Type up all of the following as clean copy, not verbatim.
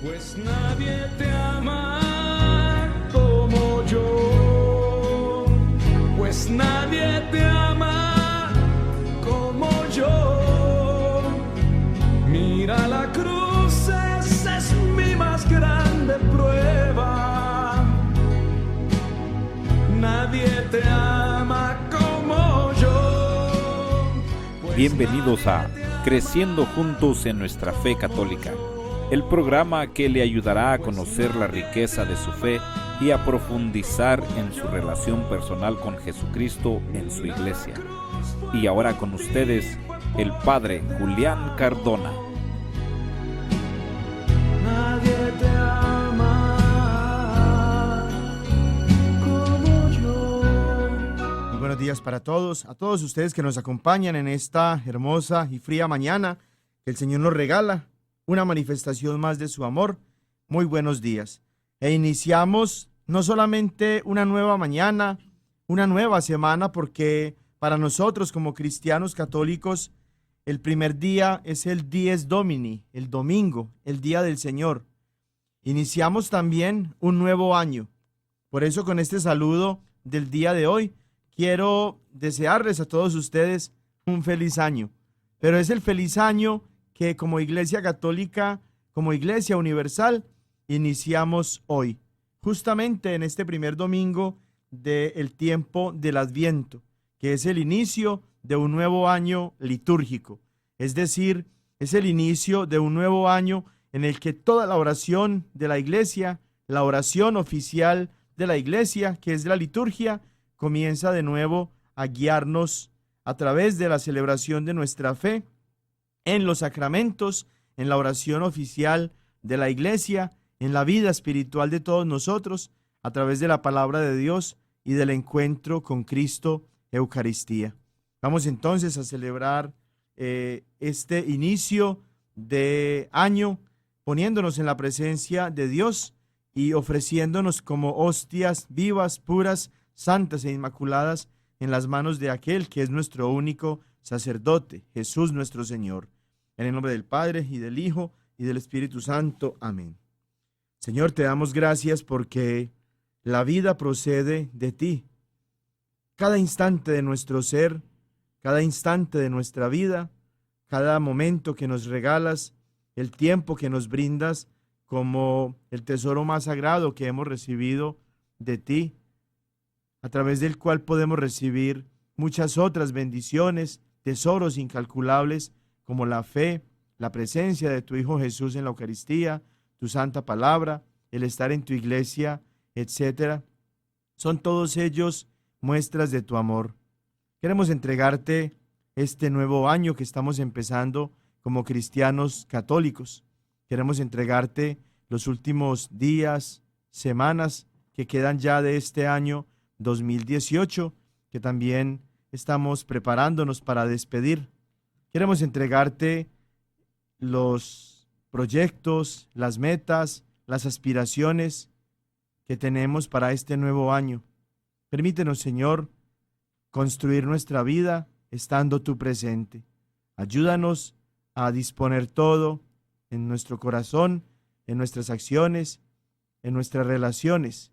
Pues nadie te ama como yo, pues nadie te ama como yo. Mira la cruz, esa es mi más grande prueba. Nadie te ama como yo. Bienvenidos a Creciendo Juntos en Nuestra Fe Católica, el programa que le ayudará a conocer la riqueza de su fe y a profundizar en su relación personal con Jesucristo en su iglesia. Y ahora con ustedes, el Padre Julián Cardona. Nadie te ama como yo. Muy buenos días para todos, a todos ustedes que nos acompañan en esta hermosa y fría mañana que el Señor nos regala, una manifestación más de su amor. Muy buenos días. E iniciamos no solamente una nueva mañana, una nueva semana, porque para nosotros como cristianos católicos, el primer día es el Dies Domini, el domingo, el día del Señor. Iniciamos también un nuevo año. Por eso con este saludo del día de hoy, quiero desearles a todos ustedes un feliz año. Pero es el feliz año que como Iglesia Católica, como Iglesia Universal, iniciamos hoy, justamente en este primer domingo del tiempo del Adviento, que es el inicio de un nuevo año litúrgico. Es decir, es el inicio de un nuevo año en el que toda la oración de la Iglesia, la oración oficial de la Iglesia, que es la liturgia, comienza de nuevo a guiarnos a través de la celebración de nuestra fe, en los sacramentos, en la oración oficial de la Iglesia, en la vida espiritual de todos nosotros, a través de la palabra de Dios y del encuentro con Cristo, Eucaristía. Vamos entonces a celebrar este inicio de año, poniéndonos en la presencia de Dios y ofreciéndonos como hostias vivas, puras, santas e inmaculadas en las manos de aquel que es nuestro único sacerdote, Jesús nuestro Señor. En el nombre del Padre, y del Hijo, y del Espíritu Santo. Amén. Señor, te damos gracias porque la vida procede de ti. Cada instante de nuestro ser, cada instante de nuestra vida, cada momento que nos regalas, el tiempo que nos brindas como el tesoro más sagrado que hemos recibido de ti, a través del cual podemos recibir muchas otras bendiciones, tesoros incalculables, como la fe, la presencia de tu Hijo Jesús en la Eucaristía, tu santa palabra, el estar en tu iglesia, etcétera. Son todos ellos muestras de tu amor. Queremos entregarte este nuevo año que estamos empezando como cristianos católicos. Queremos entregarte los últimos días, semanas que quedan ya de este año 2018, que también estamos preparándonos para despedir. Queremos entregarte los proyectos, las metas, las aspiraciones que tenemos para este nuevo año. Permítenos, Señor, construir nuestra vida estando tú presente. Ayúdanos a disponer todo en nuestro corazón, en nuestras acciones, en nuestras relaciones,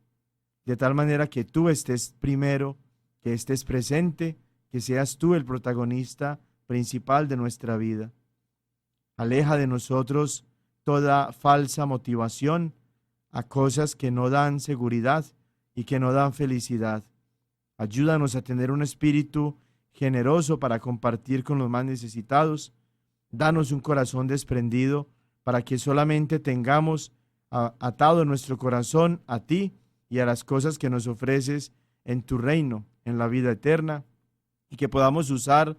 de tal manera que tú estés primero, que estés presente, que seas tú el protagonista principal de nuestra vida. Aleja de nosotros toda falsa motivación a cosas que no dan seguridad y que no dan felicidad. Ayúdanos a tener un espíritu generoso para compartir con los más necesitados. Danos un corazón desprendido para que solamente tengamos atado nuestro corazón a ti y a las cosas que nos ofreces en tu reino, en la vida eterna, y que podamos usar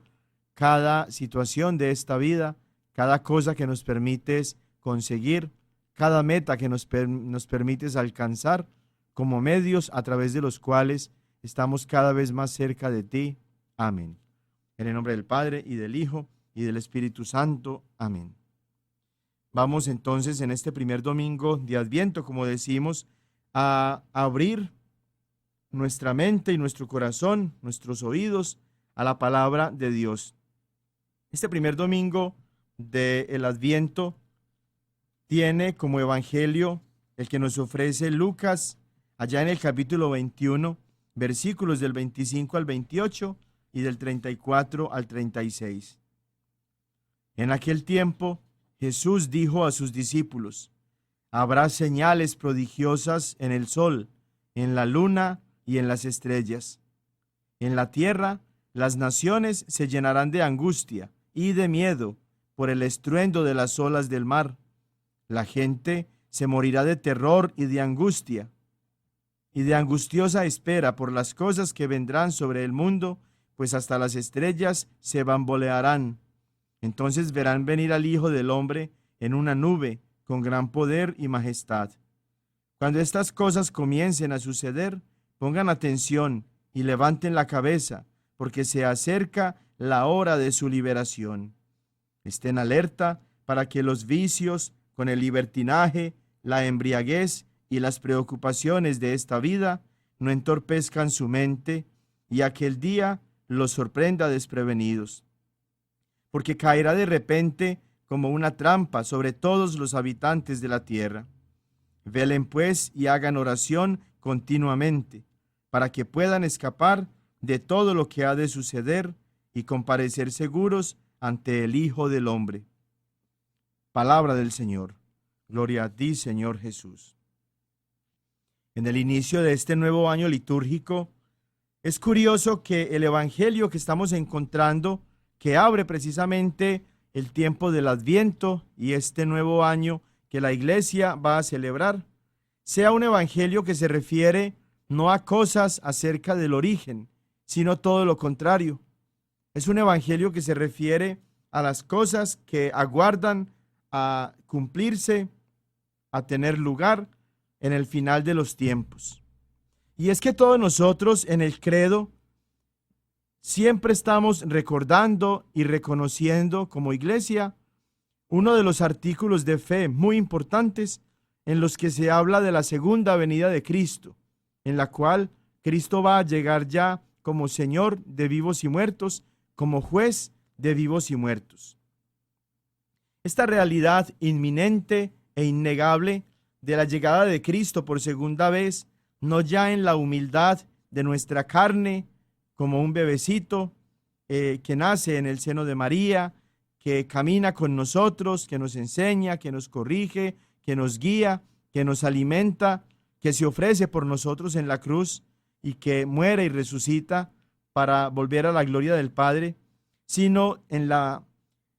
cada situación de esta vida, cada cosa que nos permites conseguir, cada meta que nos permites alcanzar, como medios a través de los cuales estamos cada vez más cerca de ti. Amén. En el nombre del Padre, y del Hijo, y del Espíritu Santo. Amén. Vamos entonces en este primer domingo de Adviento, como decimos, a abrir nuestra mente y nuestro corazón, nuestros oídos, a la palabra de Dios. Este primer domingo del Adviento tiene como evangelio el que nos ofrece Lucas, allá en el capítulo 21, versículos del 25 al 28 y del 34 al 36. En aquel tiempo, Jesús dijo a sus discípulos: habrá señales prodigiosas en el sol, en la luna y en las estrellas. En la tierra, las naciones se llenarán de angustia y de miedo por el estruendo de las olas del mar. La gente se morirá de terror y de angustia, y de angustiosa espera por las cosas que vendrán sobre el mundo, pues hasta las estrellas se bambolearán. Entonces verán venir al Hijo del Hombre en una nube con gran poder y majestad. Cuando estas cosas comiencen a suceder, pongan atención y levanten la cabeza, porque se acerca la hora de su liberación. Estén alerta para que los vicios, con el libertinaje, la embriaguez y las preocupaciones de esta vida no entorpezcan su mente y aquel día los sorprenda desprevenidos. Porque caerá de repente como una trampa sobre todos los habitantes de la tierra. Velen pues y hagan oración continuamente, para que puedan escapar de todo lo que ha de suceder y comparecer seguros ante el Hijo del Hombre. Palabra del Señor. Gloria a ti, Señor Jesús. En el inicio de este nuevo año litúrgico, es curioso que el evangelio que estamos encontrando, que abre precisamente el tiempo del Adviento y este nuevo año que la Iglesia va a celebrar, sea un evangelio que se refiere no a cosas acerca del origen, sino todo lo contrario. Es un evangelio que se refiere a las cosas que aguardan a cumplirse, a tener lugar en el final de los tiempos. Y es que todos nosotros en el credo siempre estamos recordando y reconociendo como iglesia uno de los artículos de fe muy importantes en los que se habla de la segunda venida de Cristo, en la cual Cristo va a llegar ya como Señor de vivos y muertos, como juez de vivos y muertos. Esta realidad inminente e innegable de la llegada de Cristo por segunda vez, no ya en la humildad de nuestra carne, como un bebecito que nace en el seno de María, que camina con nosotros, que nos enseña, que nos corrige, que nos guía, que nos alimenta, que se ofrece por nosotros en la cruz y que muere y resucita para volver a la gloria del Padre, sino en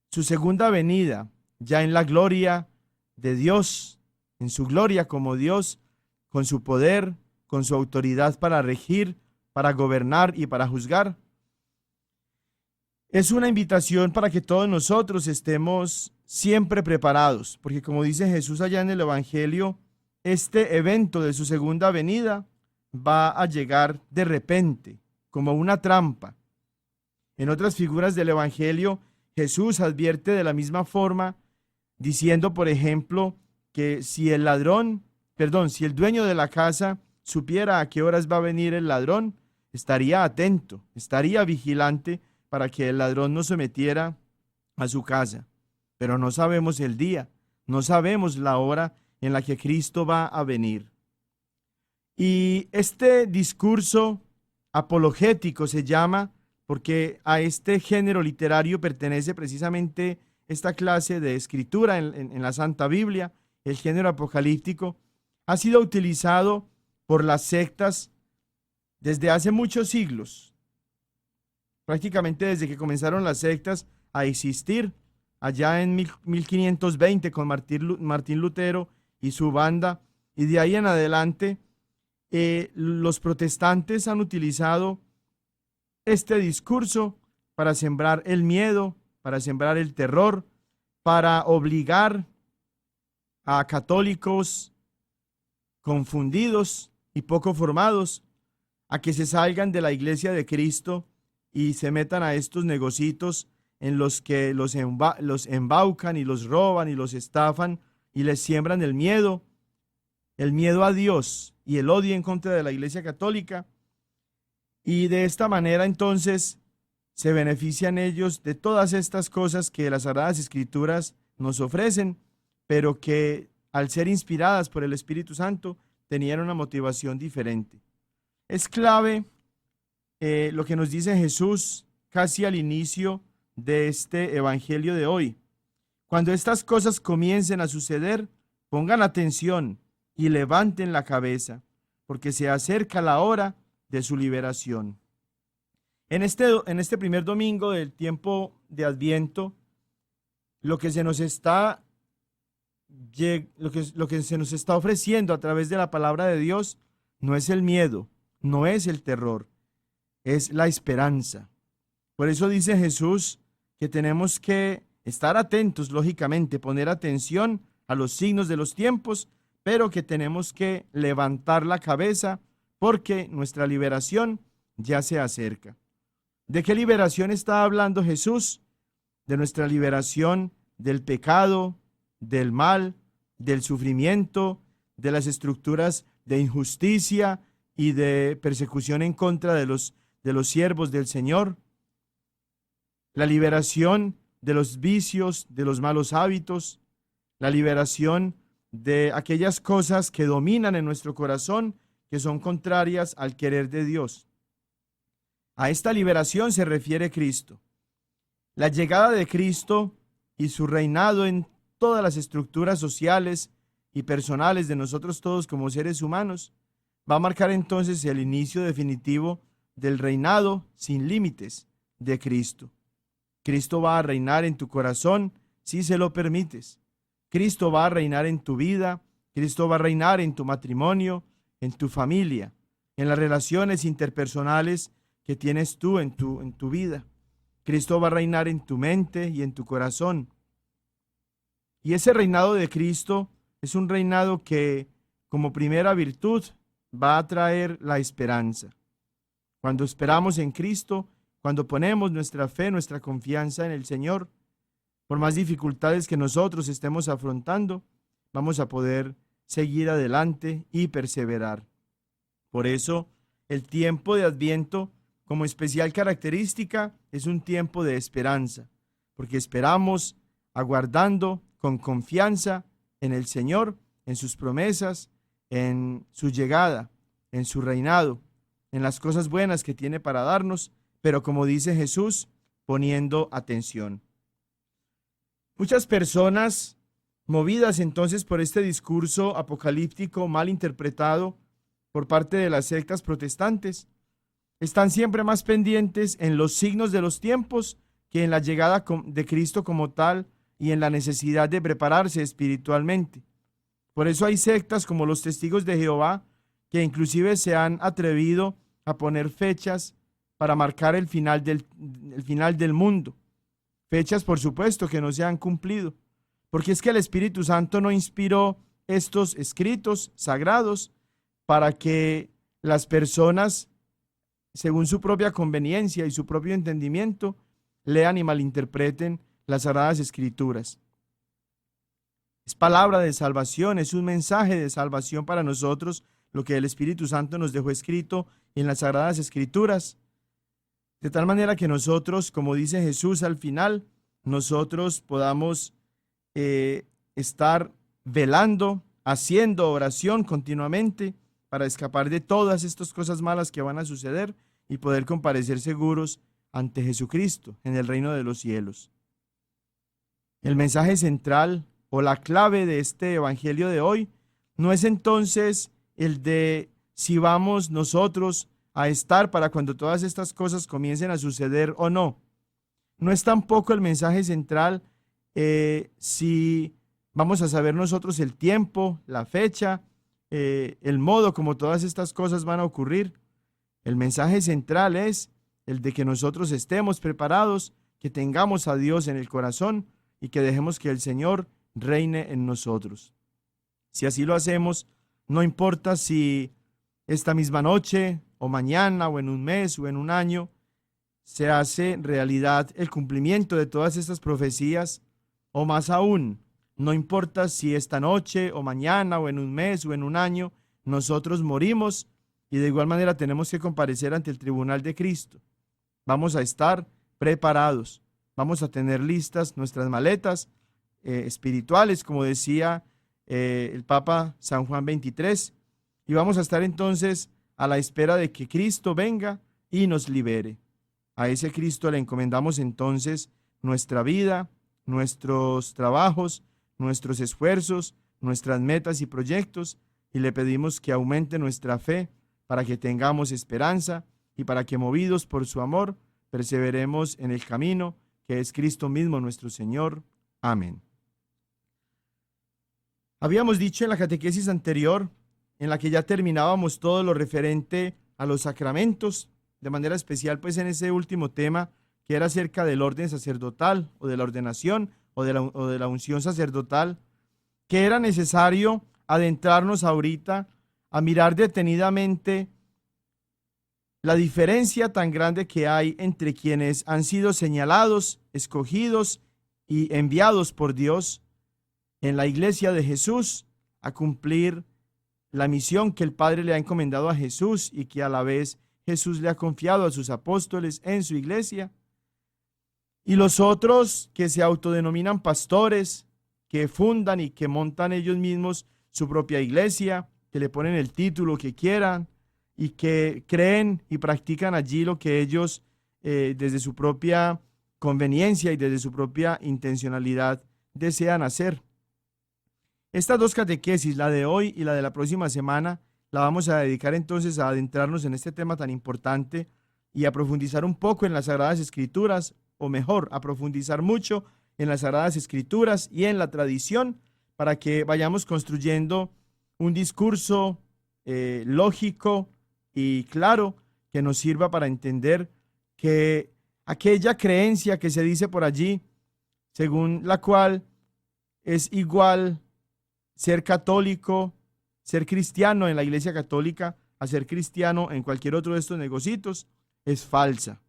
su segunda venida, ya en la gloria de Dios, en su gloria como Dios, con su poder, con su autoridad para regir, para gobernar y para juzgar. Es una invitación para que todos nosotros estemos siempre preparados, porque como dice Jesús allá en el Evangelio, este evento de su segunda venida va a llegar de repente, como una trampa. En otras figuras del Evangelio, Jesús advierte de la misma forma, diciendo, por ejemplo, que si el dueño de la casa supiera a qué horas va a venir el ladrón, estaría atento, estaría vigilante para que el ladrón no se metiera a su casa. Pero no sabemos el día, no sabemos la hora en la que Cristo va a venir. Y este discurso apologético se llama, porque a este género literario pertenece precisamente esta clase de escritura en la Santa Biblia, el género apocalíptico, ha sido utilizado por las sectas desde hace muchos siglos, prácticamente desde que comenzaron las sectas a existir, allá en 1520 con Martín Lutero y su banda, y de ahí en adelante los protestantes han utilizado este discurso para sembrar el miedo, para sembrar el terror, para obligar a católicos confundidos y poco formados a que se salgan de la iglesia de Cristo y se metan a estos negocios en los que los embaucan y los roban y los estafan y les siembran el miedo a Dios y el odio en contra de la iglesia católica. Y de esta manera entonces se benefician ellos de todas estas cosas que las Sagradas Escrituras nos ofrecen, pero que al ser inspiradas por el Espíritu Santo tenían una motivación diferente. Es clave lo que nos dice Jesús casi al inicio de este evangelio de hoy. Cuando estas cosas comiencen a suceder, pongan atención y levanten la cabeza, porque se acerca la hora de su liberación. En este primer domingo del tiempo de Adviento, lo que se nos está ofreciendo a través de la palabra de Dios no es el miedo, no es el terror, es la esperanza. Por eso dice Jesús que tenemos que estar atentos, lógicamente, poner atención a los signos de los tiempos, pero que tenemos que levantar la cabeza porque nuestra liberación ya se acerca. ¿De qué liberación está hablando Jesús? De nuestra liberación del pecado, del mal, del sufrimiento, de las estructuras de injusticia y de persecución en contra de los siervos del Señor. La liberación de los vicios, de los malos hábitos, la liberación de aquellas cosas que dominan en nuestro corazón, que son contrarias al querer de Dios. A esta liberación se refiere Cristo. La llegada de Cristo y su reinado en todas las estructuras sociales y personales de nosotros todos como seres humanos va a marcar entonces el inicio definitivo del reinado sin límites de Cristo. Cristo va a reinar en tu corazón si se lo permites. Cristo va a reinar en tu vida, Cristo va a reinar en tu matrimonio, en tu familia, en las relaciones interpersonales que tienes tú en tu vida. Cristo va a reinar en tu mente y en tu corazón. Y ese reinado de Cristo es un reinado que, como primera virtud, va a traer la esperanza. Cuando esperamos en Cristo, cuando ponemos nuestra fe, nuestra confianza en el Señor, por más dificultades que nosotros estemos afrontando, vamos a poder seguir adelante y perseverar. Por eso, el tiempo de Adviento, como especial característica, es un tiempo de esperanza, porque esperamos aguardando con confianza en el Señor, en sus promesas, en su llegada, en su reinado, en las cosas buenas que tiene para darnos, pero como dice Jesús, poniendo atención. Muchas personas, movidas entonces por este discurso apocalíptico mal interpretado por parte de las sectas protestantes, están siempre más pendientes en los signos de los tiempos que en la llegada de Cristo como tal y en la necesidad de prepararse espiritualmente. Por eso hay sectas como los Testigos de Jehová que inclusive se han atrevido a poner fechas para marcar el final del mundo. Fechas, por supuesto, que no se han cumplido, porque es que el Espíritu Santo no inspiró estos escritos sagrados para que las personas, según su propia conveniencia y su propio entendimiento, lean y malinterpreten las Sagradas Escrituras. Es palabra de salvación, es un mensaje de salvación para nosotros, lo que el Espíritu Santo nos dejó escrito en las Sagradas Escrituras. De tal manera que nosotros, como dice Jesús al final, nosotros podamos estar velando, haciendo oración continuamente para escapar de todas estas cosas malas que van a suceder y poder comparecer seguros ante Jesucristo en el reino de los cielos. El mensaje central o la clave de este evangelio de hoy no es entonces el de si vamos nosotros a estar para cuando todas estas cosas comiencen a suceder o no. No es tampoco el mensaje central si vamos a saber nosotros el tiempo, la fecha, el modo como todas estas cosas van a ocurrir. El mensaje central es el de que nosotros estemos preparados, que tengamos a Dios en el corazón y que dejemos que el Señor reine en nosotros. Si así lo hacemos, no importa si esta misma noche o mañana o en un mes o en un año se hace realidad el cumplimiento de todas estas profecías, o más aún, no importa si esta noche o mañana o en un mes o en un año nosotros morimos y de igual manera tenemos que comparecer ante el tribunal de Cristo. Vamos a estar preparados, vamos a tener listas nuestras maletas, espirituales, como decía el Papa San Juan XXIII. Y vamos a estar entonces a la espera de que Cristo venga y nos libere. A ese Cristo le encomendamos entonces nuestra vida, nuestros trabajos, nuestros esfuerzos, nuestras metas y proyectos, y le pedimos que aumente nuestra fe para que tengamos esperanza y para que, movidos por su amor, perseveremos en el camino que es Cristo mismo nuestro Señor. Amén. Habíamos dicho en la catequesis anterior, en la que ya terminábamos todo lo referente a los sacramentos, de manera especial pues en ese último tema que era acerca del orden sacerdotal o de la ordenación o de la unción sacerdotal, que era necesario adentrarnos ahorita a mirar detenidamente la diferencia tan grande que hay entre quienes han sido señalados, escogidos y enviados por Dios en la iglesia de Jesús a cumplir la misión que el Padre le ha encomendado a Jesús y que a la vez Jesús le ha confiado a sus apóstoles en su iglesia, y los otros que se autodenominan pastores, que fundan y que montan ellos mismos su propia iglesia, que le ponen el título que quieran y que creen y practican allí lo que ellos desde su propia conveniencia y desde su propia intencionalidad desean hacer. Estas dos catequesis, la de hoy y la de la próxima semana, la vamos a dedicar entonces a adentrarnos en este tema tan importante y a profundizar un poco en las Sagradas Escrituras, o mejor, a profundizar mucho en las Sagradas Escrituras y en la tradición, para que vayamos construyendo un discurso lógico y claro que nos sirva para entender que aquella creencia que se dice por allí, según la cual es igual ser católico, ser cristiano en la Iglesia Católica, a ser cristiano en cualquier otro de estos negocios, es falsa.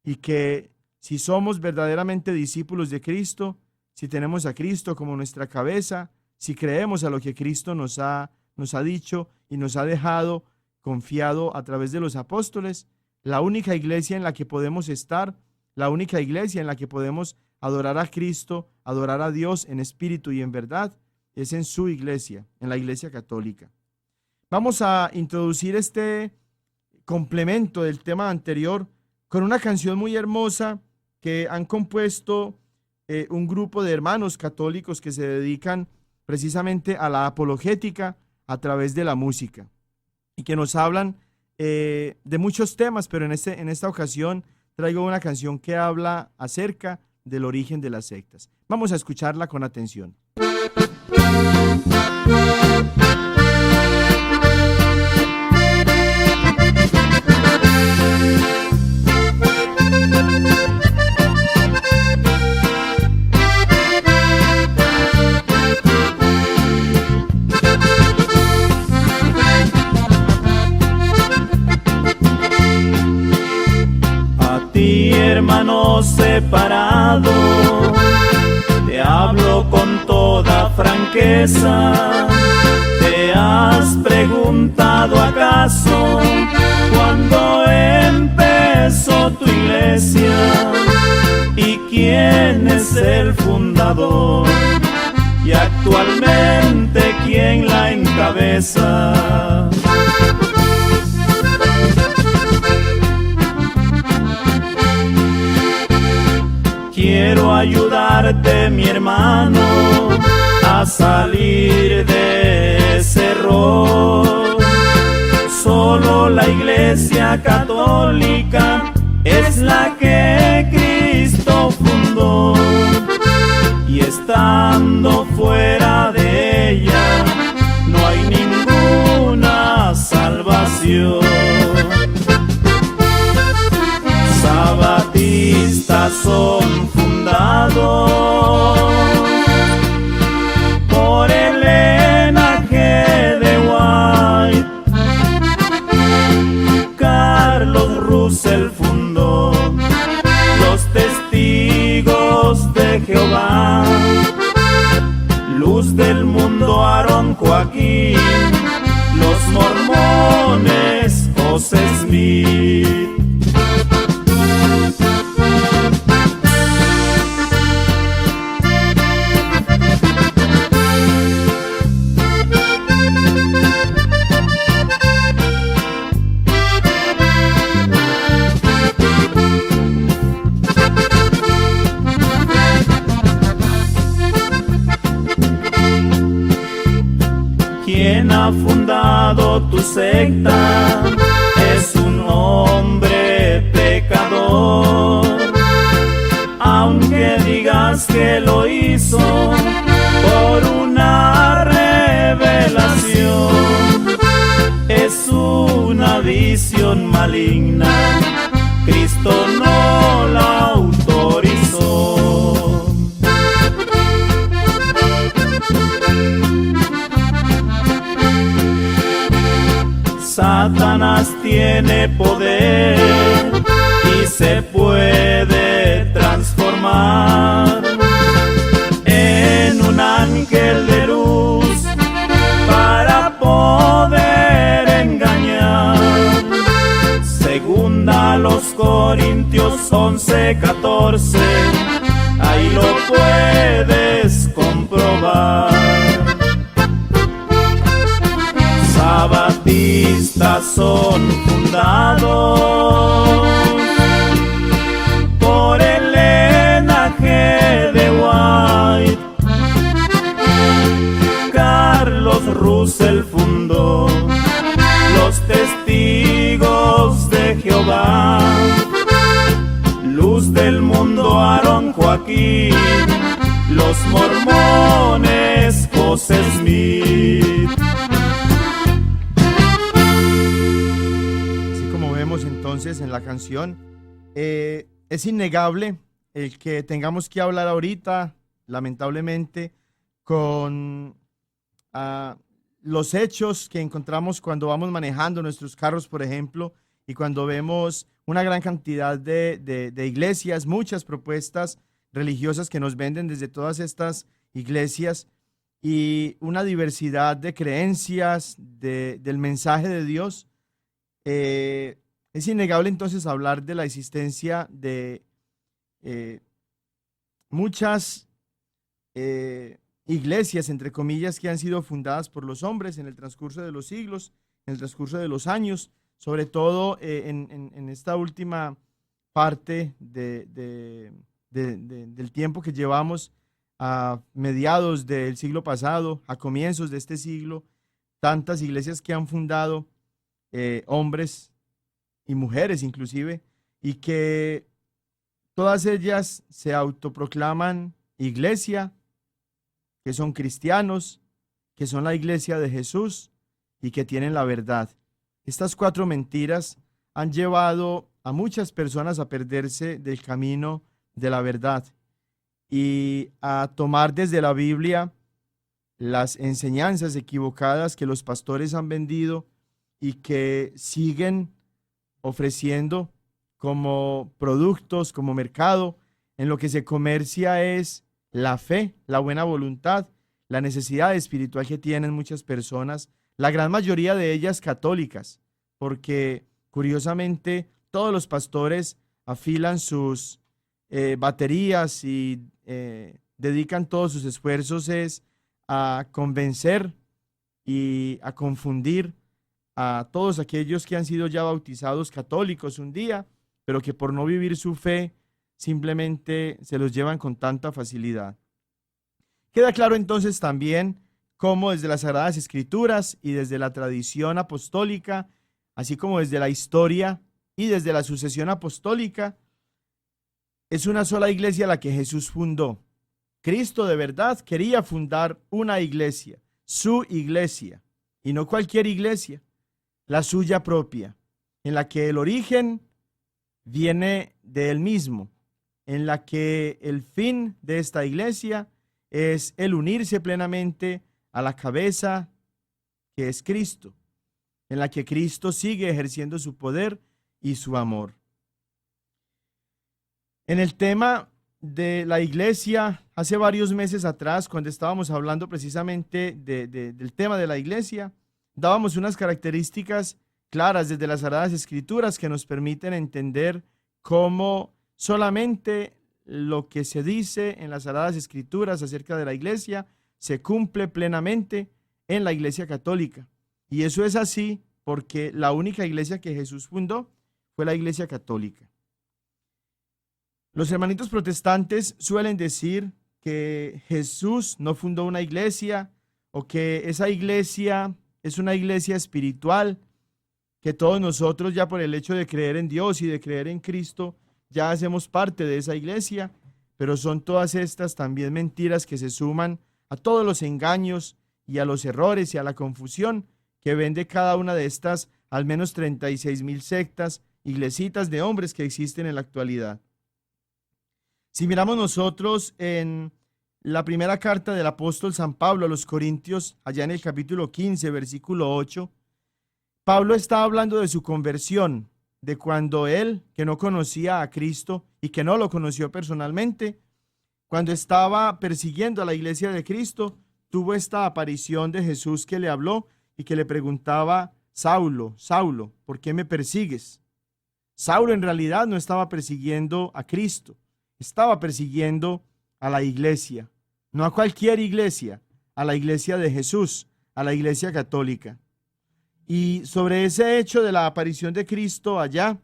Y que si somos verdaderamente discípulos de Cristo, si tenemos a Cristo como nuestra cabeza, si creemos a lo que Cristo nos ha dicho y nos ha dejado confiado a través de los apóstoles, la única iglesia en la que podemos estar, la única iglesia en la que podemos adorar a Cristo, adorar a Dios en espíritu y en verdad, es en su iglesia, en la Iglesia Católica. Vamos a introducir este complemento del tema anterior con una canción muy hermosa que han compuesto un grupo de hermanos católicos que se dedican precisamente a la apologética a través de la música y que nos hablan de muchos temas, pero en esta ocasión traigo una canción que habla acerca del origen de las sectas. Vamos a escucharla con atención. A ti, hermano separado, te hablo con toda franqueza. ¿Te has preguntado acaso cuándo empezó tu iglesia? ¿Y quién es el fundador? Y actualmente, ¿quién la encabeza? Quiero ayudarte, mi hermano, a salir de ese error. Solo la Iglesia Católica es la que Cristo fundó, y estando fuera de ella no hay ninguna salvación. Sabatistas son fundados por Elena G. de White. Carlos Russell fundó los Testigos de Jehová. Luz del Mundo, Aaron Joaquín. Los Mormones, José Smith. ha fundado tu secta es un hombre pecador. Aunque digas que lo hizo por una revelación, es una visión maligna, Cristo no la autorizó. Satanás tiene poder y se puede transformar en un ángel de luz para poder engañar. Segunda a los Corintios 11:14, ahí lo puedes comprobar. Sabatistas son fundados por Elena G. de White. Carlos Russell fundó los Testigos de Jehová. Luz del Mundo Aarón Joaquín. Los Mormones José Smith. Entonces en la canción es innegable el que tengamos que hablar ahorita, lamentablemente, con los hechos que encontramos cuando vamos manejando nuestros carros, por ejemplo, y cuando vemos una gran cantidad de iglesias, muchas propuestas religiosas que nos venden desde todas estas iglesias, y una diversidad de creencias del mensaje de Dios. Es innegable entonces hablar de la existencia de muchas iglesias, entre comillas, que han sido fundadas por los hombres en el transcurso de los siglos, en el transcurso de los años, sobre todo en esta última parte del tiempo que llevamos a mediados del siglo pasado, a comienzos de este siglo, tantas iglesias que han fundado hombres y mujeres inclusive, y que todas ellas se autoproclaman iglesia, que son cristianos, que son la iglesia de Jesús y que tienen la verdad. Estas cuatro mentiras han llevado a muchas personas a perderse del camino de la verdad y a tomar desde la Biblia las enseñanzas equivocadas que los pastores han vendido y que siguen ofreciendo como productos, como mercado. En lo que se comercia es la fe, la buena voluntad, la necesidad espiritual que tienen muchas personas, la gran mayoría de ellas católicas, porque curiosamente todos los pastores afilan sus baterías y dedican todos sus esfuerzos es a convencer y a confundir a todos aquellos que han sido ya bautizados católicos un día, pero que por no vivir su fe simplemente se los llevan con tanta facilidad. Queda claro entonces también cómo desde las Sagradas Escrituras y desde la tradición apostólica, así como desde la historia y desde la sucesión apostólica, es una sola iglesia la que Jesús fundó. Cristo de verdad quería fundar una iglesia, su iglesia, y no cualquier iglesia, la suya propia, en la que el origen viene de él mismo, en la que el fin de esta iglesia es el unirse plenamente a la cabeza que es Cristo, en la que Cristo sigue ejerciendo su poder y su amor. En el tema de la iglesia, hace varios meses atrás, cuando estábamos hablando precisamente del tema de la iglesia, dábamos unas características claras desde las Sagradas Escrituras que nos permiten entender cómo solamente lo que se dice en las Sagradas Escrituras acerca de la iglesia se cumple plenamente en la Iglesia Católica. Y eso es así porque la única iglesia que Jesús fundó fue la Iglesia Católica. Los hermanitos protestantes suelen decir que Jesús no fundó una iglesia o que esa iglesia es una iglesia espiritual, que todos nosotros ya por el hecho de creer en Dios y de creer en Cristo, ya hacemos parte de esa iglesia, pero son todas estas también mentiras que se suman a todos los engaños y a los errores y a la confusión que vende cada una de estas al menos 36,000 sectas, iglesitas de hombres que existen en la actualidad. Si miramos nosotros en la primera carta del apóstol San Pablo a los Corintios, allá en el capítulo 15, versículo 8, Pablo está hablando de su conversión, de cuando él, que no conocía a Cristo y que no lo conoció personalmente, cuando estaba persiguiendo a la iglesia de Cristo, tuvo esta aparición de Jesús que le habló y que le preguntaba: Saulo, Saulo, ¿por qué me persigues? Saulo en realidad no estaba persiguiendo a Cristo, estaba persiguiendo a la iglesia, no a cualquier iglesia, a la iglesia de Jesús, a la iglesia católica. Y sobre ese hecho de la aparición de Cristo allá,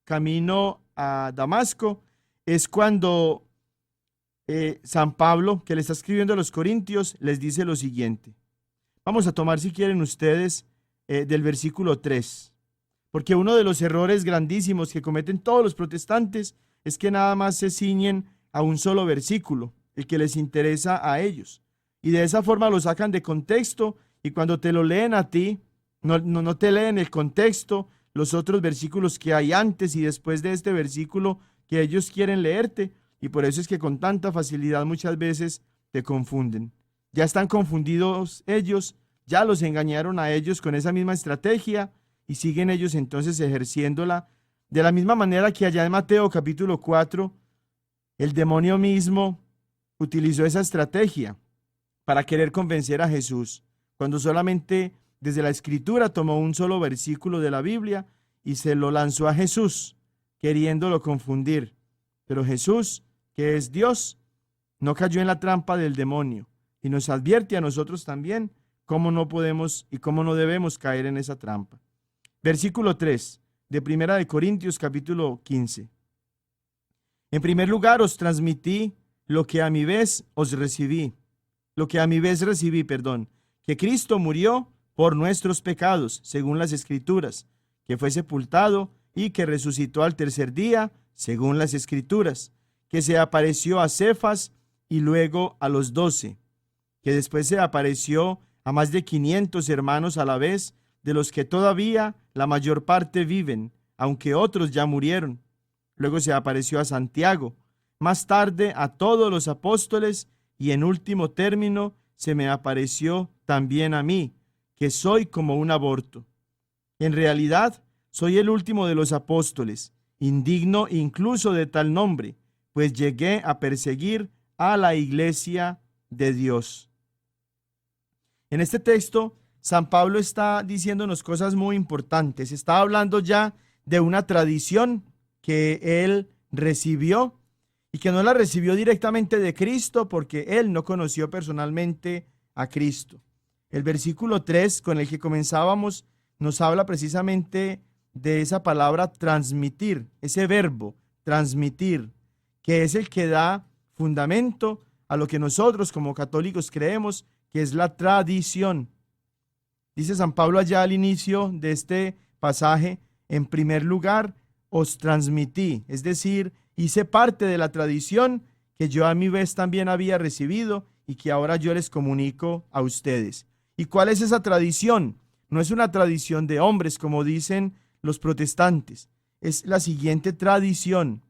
camino a Damasco, es cuando San Pablo, que le está escribiendo a los Corintios, les dice lo siguiente. Vamos a tomar, si quieren ustedes, del versículo 3, porque uno de los errores grandísimos que cometen todos los protestantes es que nada más se ciñen a un solo versículo, el que les interesa a ellos, y de esa forma lo sacan de contexto, y cuando te lo leen a ti, no te leen el contexto, los otros versículos que hay antes y después de este versículo que ellos quieren leerte, y por eso es que con tanta facilidad muchas veces te confunden. Ya están confundidos ellos, ya los engañaron a ellos con esa misma estrategia y siguen ellos entonces ejerciéndola de la misma manera que allá en Mateo capítulo 4, el demonio mismo utilizó esa estrategia para querer convencer a Jesús, cuando solamente desde la Escritura tomó un solo versículo de la Biblia y se lo lanzó a Jesús, queriéndolo confundir. Pero Jesús, que es Dios, no cayó en la trampa del demonio y nos advierte a nosotros también cómo no podemos y cómo no debemos caer en esa trampa. Versículo 3 de Primera de Corintios capítulo 15. En primer lugar os transmití lo que a mi vez recibí, que Cristo murió por nuestros pecados, según las Escrituras, que fue sepultado y que resucitó al tercer día, según las Escrituras, que se apareció a Cefas y luego a los 12, que después se apareció a más de 500 hermanos a la vez, de los que todavía la mayor parte viven, aunque otros ya murieron. Luego se apareció a Santiago, más tarde a todos los apóstoles, y en último término se me apareció también a mí, que soy como un aborto. En realidad, soy el último de los apóstoles, indigno incluso de tal nombre, pues llegué a perseguir a la iglesia de Dios. En este texto, San Pablo está diciéndonos cosas muy importantes. Está hablando ya de una tradición que él recibió y que no la recibió directamente de Cristo porque él no conoció personalmente a Cristo. El versículo 3 con el que comenzábamos nos habla precisamente de esa palabra transmitir, ese verbo transmitir, que es el que da fundamento a lo que nosotros como católicos creemos que es la tradición. Dice San Pablo allá al inicio de este pasaje: en primer lugar os transmití, es decir, hice parte de la tradición que yo a mi vez también había recibido y que ahora yo les comunico a ustedes. ¿Y cuál es esa tradición? No es una tradición de hombres, como dicen los protestantes. Es la siguiente tradición: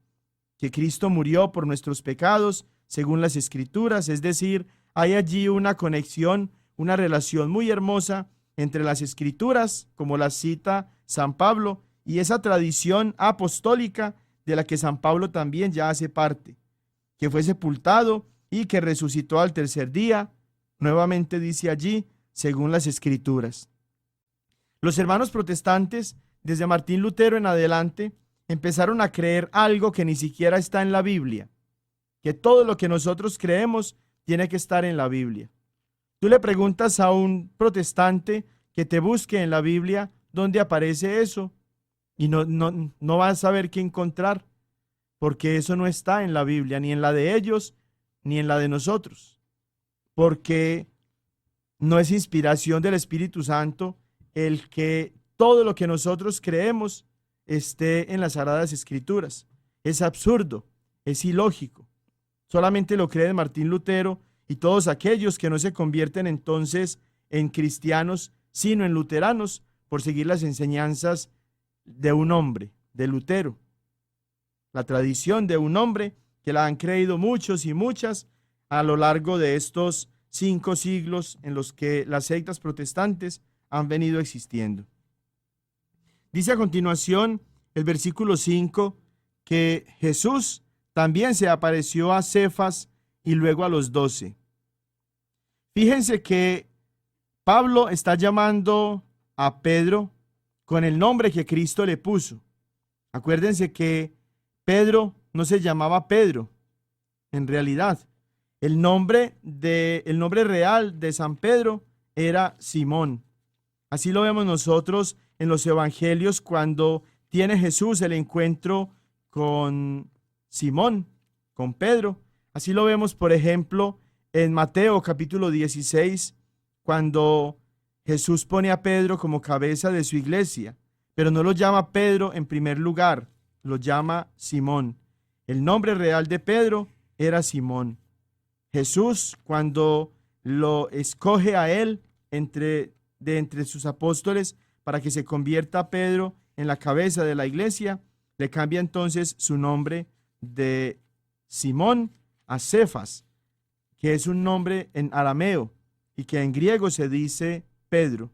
que Cristo murió por nuestros pecados, según las Escrituras. Es decir, hay allí una conexión, una relación muy hermosa entre las Escrituras, como la cita San Pablo, y esa tradición apostólica de la que San Pablo también ya hace parte, que fue sepultado y que resucitó al tercer día, nuevamente dice allí, según las Escrituras. Los hermanos protestantes, desde Martín Lutero en adelante, empezaron a creer algo que ni siquiera está en la Biblia, que todo lo que nosotros creemos tiene que estar en la Biblia. Tú le preguntas a un protestante que te busque en la Biblia dónde aparece eso y no vas a saber qué encontrar, porque eso no está en la Biblia, ni en la de ellos, ni en la de nosotros. Porque No es inspiración del Espíritu Santo el que todo lo que nosotros creemos esté en las Sagradas Escrituras. Es absurdo, es ilógico. Solamente lo cree Martín Lutero y todos aquellos que no se convierten entonces en cristianos, sino en luteranos, por seguir las enseñanzas de un hombre, de Lutero. La tradición de un hombre que la han creído muchos y muchas a lo largo de estos 5 siglos en los que las sectas protestantes han venido existiendo. Dice a continuación el versículo 5 que Jesús también se apareció a Cefas y luego a los 12. Fíjense que Pablo está llamando a Pedro con el nombre que Cristo le puso. Acuérdense que Pedro no se llamaba Pedro, en realidad. El nombre real de San Pedro era Simón. Así lo vemos nosotros en los evangelios cuando tiene Jesús el encuentro con Simón, con Pedro. Así lo vemos, por ejemplo, en Mateo capítulo 16, cuando Jesús pone a Pedro como cabeza de su iglesia, pero no lo llama Pedro en primer lugar, lo llama Simón. El nombre real de Pedro era Simón. Jesús, cuando lo escoge a él entre sus apóstoles para que se convierta a Pedro en la cabeza de la iglesia, le cambia entonces su nombre de Simón a Cefas, que es un nombre en arameo y que en griego se dice Pedro,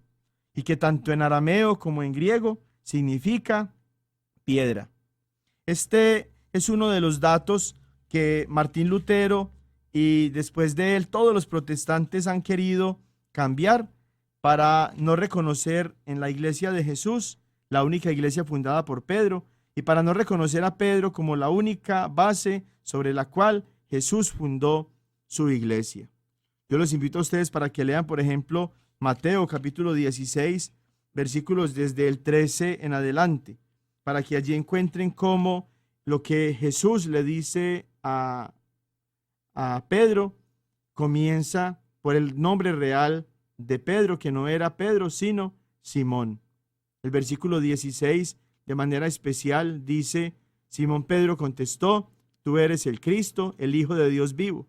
y que tanto en arameo como en griego significa piedra. Este es uno de los datos que Martín Lutero y después de él todos los protestantes han querido cambiar para no reconocer en la iglesia de Jesús, la única iglesia fundada por Pedro, y para no reconocer a Pedro como la única base sobre la cual Jesús fundó su iglesia. Yo los invito a ustedes para que lean, por ejemplo, Mateo capítulo 16, versículos desde el 13 en adelante, para que allí encuentren cómo lo que Jesús le dice a Pedro comienza por el nombre real de Pedro, que no era Pedro, sino Simón. El versículo 16, de manera especial, dice: Simón Pedro contestó: tú eres el Cristo, el Hijo de Dios vivo.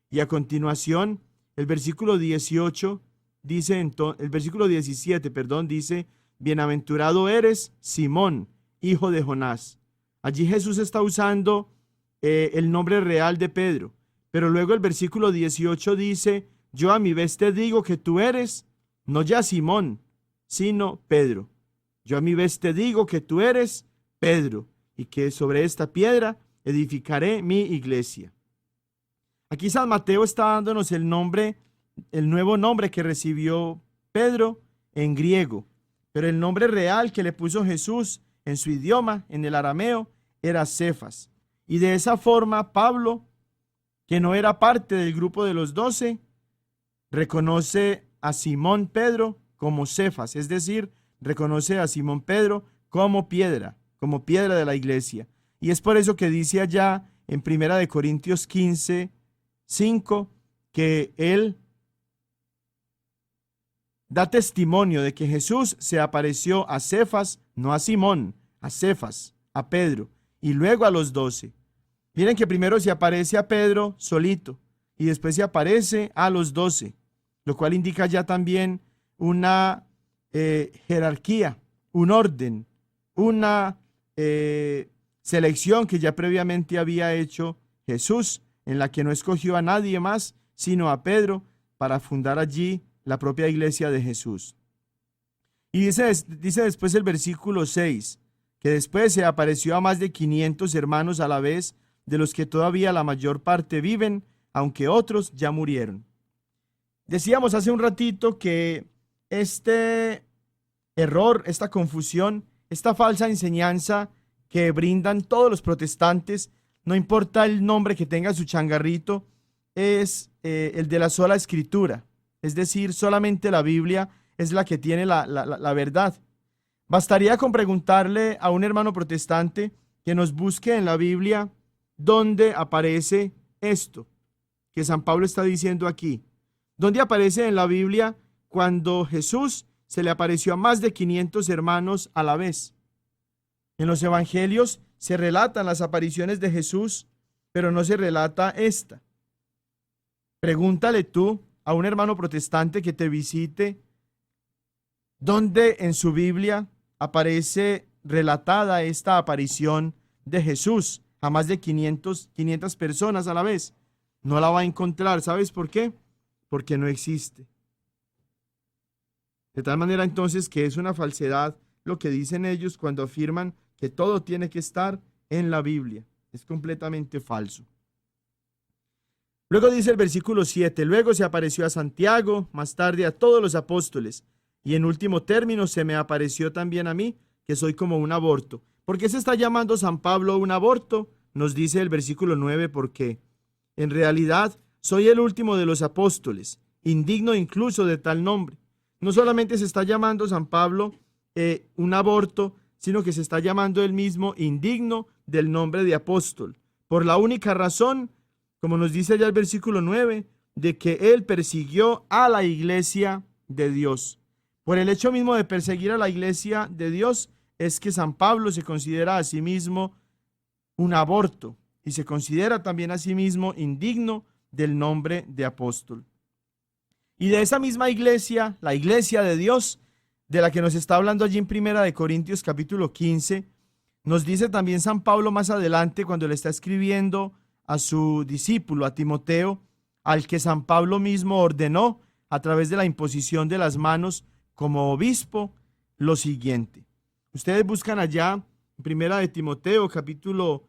Y a continuación, el versículo 18 dice, el versículo 17, dice: bienaventurado eres, Simón, hijo de Jonás. Allí Jesús está usando el nombre real de Pedro. Pero luego el versículo 18 dice: yo a mi vez te digo que tú eres, no ya Simón, sino Pedro. Yo a mi vez te digo que tú eres Pedro, y que sobre esta piedra edificaré mi iglesia. Aquí San Mateo está dándonos el nuevo nombre que recibió Pedro en griego, pero el nombre real que le puso Jesús en su idioma, en el arameo, era Cefas. Y de esa forma Pablo, que no era parte del grupo de los 12, reconoce a Simón Pedro como Cefas, es decir, reconoce a Simón Pedro como piedra de la iglesia. Y es por eso que dice allá en 1 Corintios 15, 5, que él da testimonio de que Jesús se apareció a Cefas, no a Simón, a Cefas, a Pedro, y luego a los 12. Miren que primero se aparece a Pedro solito, y después se aparece a los 12, lo cual indica ya también una jerarquía, un orden, una selección que ya previamente había hecho Jesús, en la que no escogió a nadie más, sino a Pedro, para fundar allí la propia iglesia de Jesús. Y dice después el versículo 6, que después se apareció a más de 500 hermanos a la vez, de los que todavía la mayor parte viven, aunque otros ya murieron. Decíamos hace un ratito que este error, esta confusión, esta falsa enseñanza que brindan todos los protestantes, no importa el nombre que tenga su changarrito, es el de la sola escritura. Es decir, solamente la Biblia es la que tiene la verdad. Bastaría con preguntarle a un hermano protestante que nos busque en la Biblia dónde aparece esto que San Pablo está diciendo aquí. ¿Dónde aparece en la Biblia cuando Jesús se le apareció a más de 500 hermanos a la vez. En los evangelios se relatan las apariciones de Jesús, pero no se relata esta. Pregúntale tú a un hermano protestante que te visite dónde en su Biblia aparece relatada esta aparición de Jesús a más de 500 personas a la vez. No la va a encontrar. ¿Sabes por qué? Porque no existe. De tal manera entonces que es una falsedad lo que dicen ellos cuando afirman que todo tiene que estar en la Biblia. Es completamente falso. Luego dice el versículo 7, luego se apareció a Santiago, más tarde a todos los apóstoles, y en último término se me apareció también a mí, que soy como un aborto. ¿Por qué se está llamando San Pablo un aborto? Nos dice el versículo 9, porque en realidad soy el último de los apóstoles, indigno incluso de tal nombre. No solamente se está llamando San Pablo un aborto, sino que se está llamando él mismo indigno del nombre de apóstol, por la única razón, como nos dice ya el versículo 9, de que él persiguió a la iglesia de Dios. Por el hecho mismo de perseguir a la iglesia de Dios, es que San Pablo se considera a sí mismo un aborto y se considera también a sí mismo indigno del nombre de apóstol. Y de esa misma iglesia, la iglesia de Dios, de la que nos está hablando allí en 1 Corintios capítulo 15, nos dice también San Pablo más adelante cuando le está escribiendo a su discípulo, a Timoteo, al que San Pablo mismo ordenó a través de la imposición de las manos como obispo, lo siguiente. Ustedes buscan allá en 1 Timoteo capítulo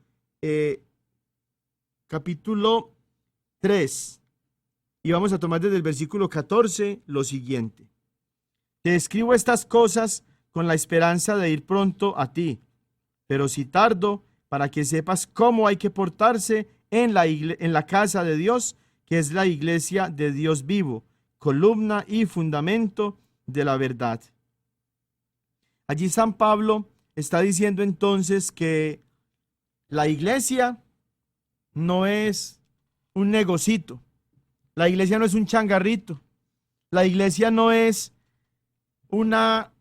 3 y vamos a tomar desde el versículo 14 lo siguiente. Te escribo estas cosas con la esperanza de ir pronto a ti, pero si tardo, para que sepas cómo hay que portarse en la casa de Dios, que es la iglesia de Dios vivo, columna y fundamento de la verdad. Allí San Pablo está diciendo entonces que la iglesia no es un negocito, la iglesia no es un changarrito, la iglesia no es una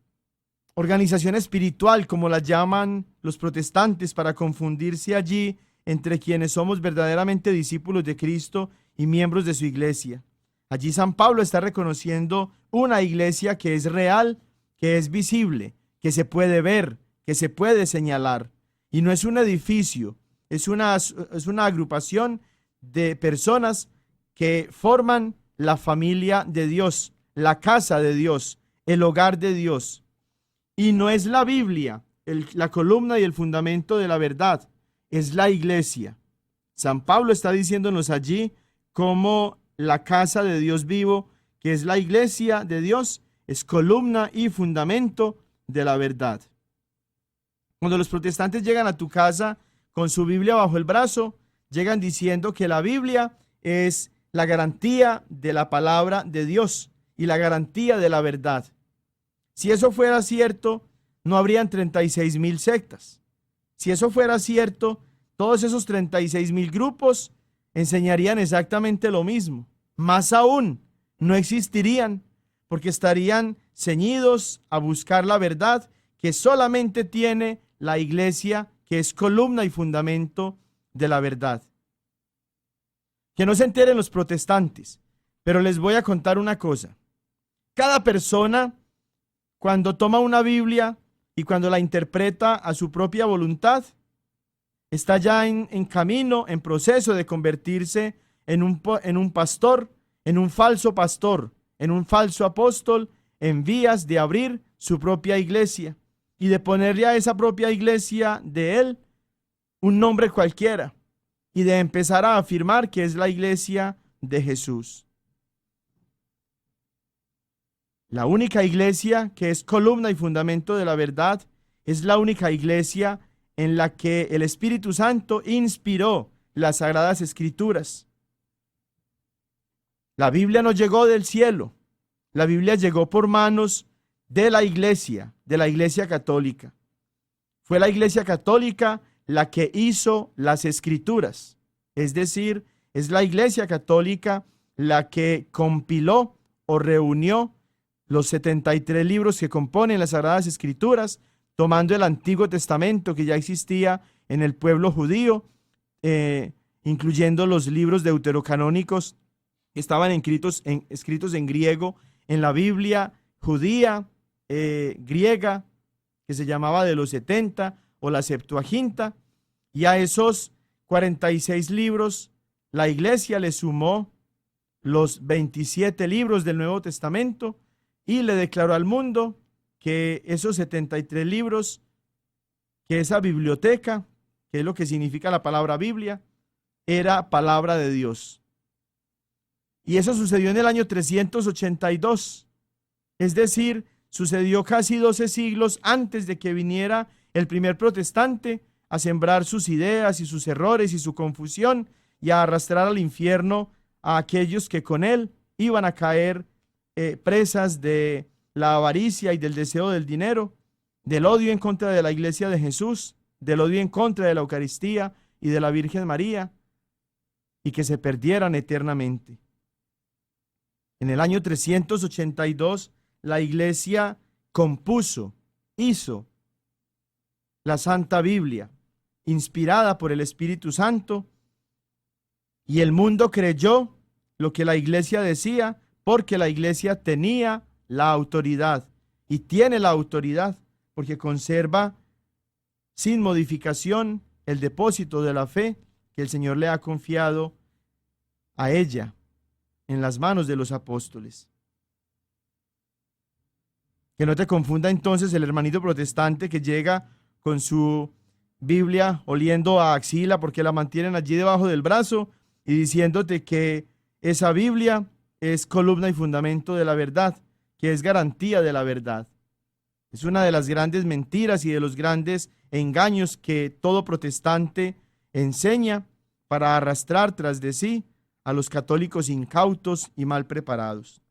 organización espiritual como la llaman los protestantes para confundirse allí entre quienes somos verdaderamente discípulos de Cristo y miembros de su iglesia. Allí San Pablo está reconociendo una iglesia que es real, que es visible, que se puede ver, que se puede señalar. Y no es un edificio, es una agrupación de personas que forman la familia de Dios, la casa de Dios, el hogar de Dios. Y no es la Biblia, la columna y el fundamento de la verdad, es la iglesia. San Pablo está diciéndonos allí cómo la casa de Dios vivo, que es la iglesia de Dios, es columna y fundamento de la verdad. Cuando los protestantes llegan a tu casa con su Biblia bajo el brazo, llegan diciendo que la Biblia es la garantía de la palabra de Dios y la garantía de la verdad. Si eso fuera cierto, no habrían 36,000 sectas. Si eso fuera cierto, todos esos 36,000 grupos enseñarían exactamente lo mismo. Más aún, no existirían, porque estarían ceñidos a buscar la verdad que solamente tiene la iglesia, que es columna y fundamento de la verdad. Que no se enteren los protestantes, pero les voy a contar una cosa. Cada persona, cuando toma una Biblia y cuando la interpreta a su propia voluntad, está ya en camino, en proceso de convertirse en un pastor, en un falso pastor, en un falso apóstol, en vías de abrir su propia iglesia y de ponerle a esa propia iglesia de él un nombre cualquiera y de empezar a afirmar que es la iglesia de Jesús. La única iglesia que es columna y fundamento de la verdad es la única iglesia en la que el Espíritu Santo inspiró las Sagradas Escrituras. La Biblia no llegó del cielo, la Biblia llegó por manos de la iglesia católica. Fue la iglesia católica la que hizo las Escrituras, es decir, es la iglesia católica la que compiló o reunió los 73 libros que componen las Sagradas Escrituras, tomando el Antiguo Testamento que ya existía en el pueblo judío, incluyendo los libros deuterocanónicos que estaban escritos en griego, en la Biblia judía, griega, que se llamaba de los 70 o la Septuaginta, y a esos 46 libros la Iglesia le sumó los 27 libros del Nuevo Testamento y le declaró al mundo que esos 73 libros, que esa biblioteca, que es lo que significa la palabra Biblia, era palabra de Dios. Y eso sucedió en el año 382, es decir, sucedió casi 12 siglos antes de que viniera el primer protestante a sembrar sus ideas y sus errores y su confusión y a arrastrar al infierno a aquellos que con él iban a caer presas de la avaricia y del deseo del dinero, del odio en contra de la Iglesia de Jesús, del odio en contra de la Eucaristía y de la Virgen María, y que se perdieran eternamente. En el año 382, la Iglesia hizo la Santa Biblia, inspirada por el Espíritu Santo, y el mundo creyó lo que la Iglesia decía, porque la Iglesia tenía la autoridad, y tiene la autoridad, porque conserva sin modificación el depósito de la fe que el Señor le ha confiado a ella en las manos de los apóstoles. Que no te confunda entonces el hermanito protestante que llega con su Biblia oliendo a axila porque la mantienen allí debajo del brazo y diciéndote que esa Biblia es columna y fundamento de la verdad, que es garantía de la verdad. Es una de las grandes mentiras y de los grandes engaños que todo protestante enseña para arrastrar tras de sí a los católicos incautos y mal preparados.